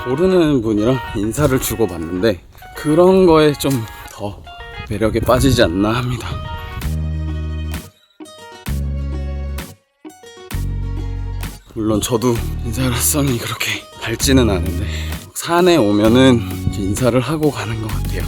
모르는 분이랑 인사를 주고받는데 그런 거에 좀 더 매력에 빠지지 않나 합니다. 물론 저도 인사일성이 그렇게 밝지는 않은데 산에 오면은 인사를 하고 가는 것 같아요.